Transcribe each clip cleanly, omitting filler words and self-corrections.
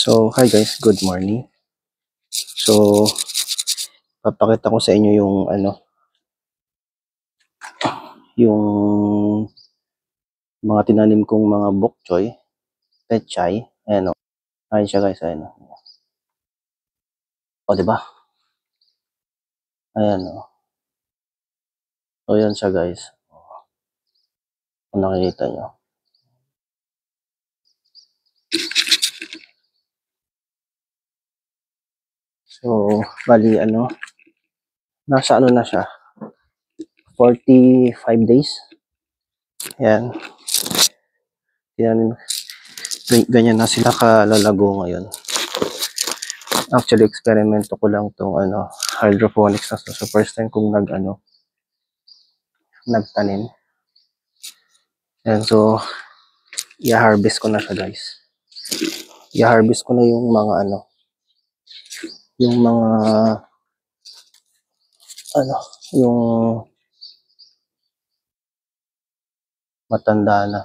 So, hi guys, good morning. So, papakita ko sa inyo yung yung mga tinanim kong mga bok choy, pechay. Ayan o. Ayan siya guys, ayan o. O, diba? Ayan o. So, yan siya guys. Kung nakikita nyo. So, bali nasa na siya. 45 days. Ayan. Yan. Ganyan na sila kalalago ngayon. Actually, eksperimento ko lang tong hydroponics na. So, first time kong nagtanim. And so, i-harvest ko na siya guys. I-harvest ko na yung mga yung mga yung matanda na.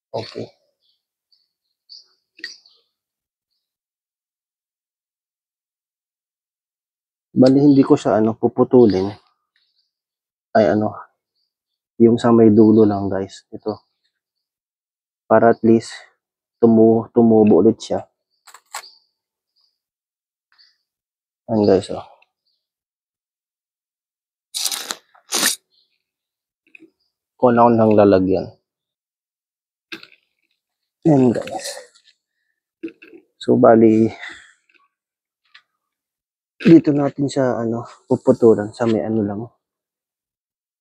Okay. Bali hindi ko siya puputulin. Ay yung sa may dulo lang guys. Ito. Para at least tumubo ulit siya. Ayan guys oh. Kung ako lang lalagyan. Ayan guys. So bali dito natin siya puputulan sa may lang.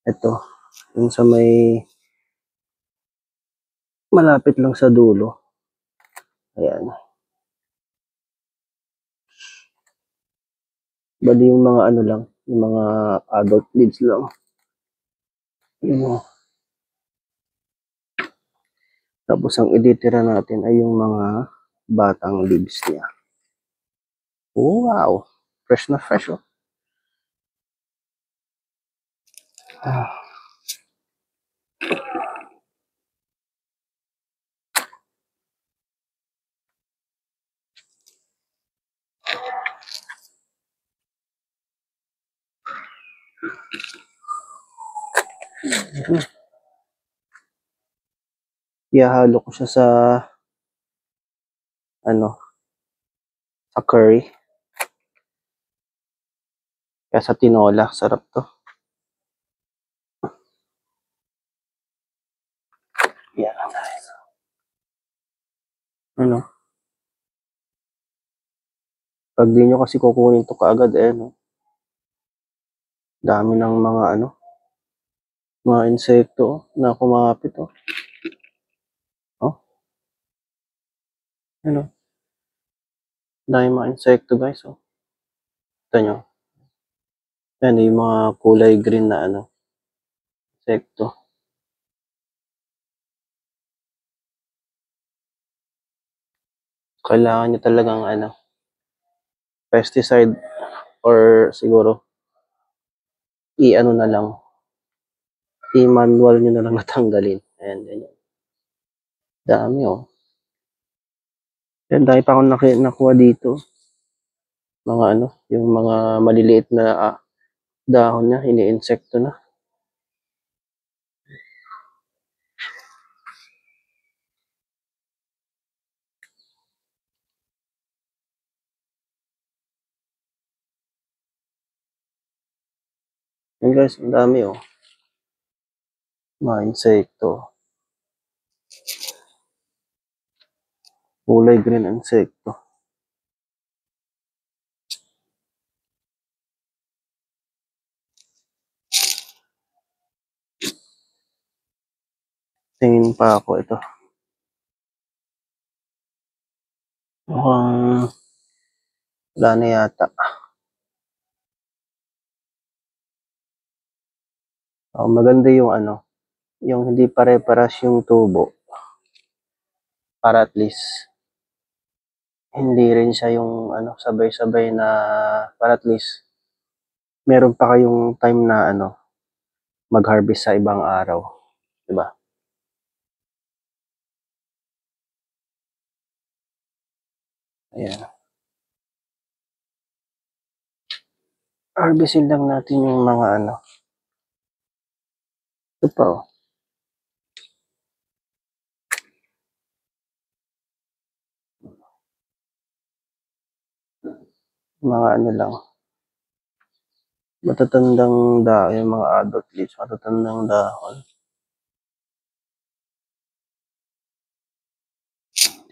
Ito. Yung sa may malapit lang sa dulo. Ayan. Bali yung mga lang, yung mga adult leaves lang. Tapos ang ititira natin ay yung mga batang leaves niya. Oh, wow! Fresh na fresh oh. Ihahalo ko siya sa sa curry. Kaya sa tinola, sarap to. Yan. Pag di nyo kasi kukunin to kaagad dami ng mga mga insekto na kumapit oh. Dami mga insekto guys oh. Ito nyo. Yan yung mga kulay green na insekto. Kailangan nyo talagang pesticide or siguro na lang, i-manual nyo na lang natanggalin. Ayan, ganyan. Dami oh. Yan, dahil pa akong nakuha dito. Mga yung mga maliliit na dahon niya, ini-insekto na. Yan guys, ang dami oh. Mga insekto. Kulay green insekto. Tingin pa ako ito. Mukhang wala na yata. Maganda yung yung hindi pare-paras yung tubo. Para at least hindi rin siya yung sabay-sabay na, para at least meron pa kayong time na mag-harvest sa ibang araw, 'di ba? Ayan. Harvestin lang natin yung mga ano. Ito pa oh. Mga ano lang. Matatandang dahon, yung mga adult leaves, matatandang dahon.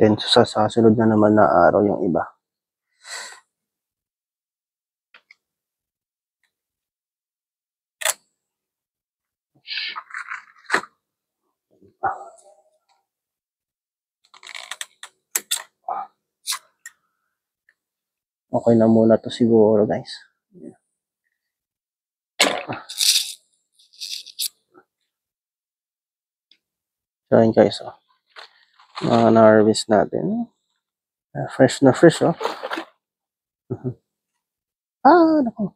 Then sa sasunod na naman na araw yung iba. Okay na muna to siguro guys. So yun guys oh. Mga na-harvest natin. Fresh na fresh oh. Ah, naku.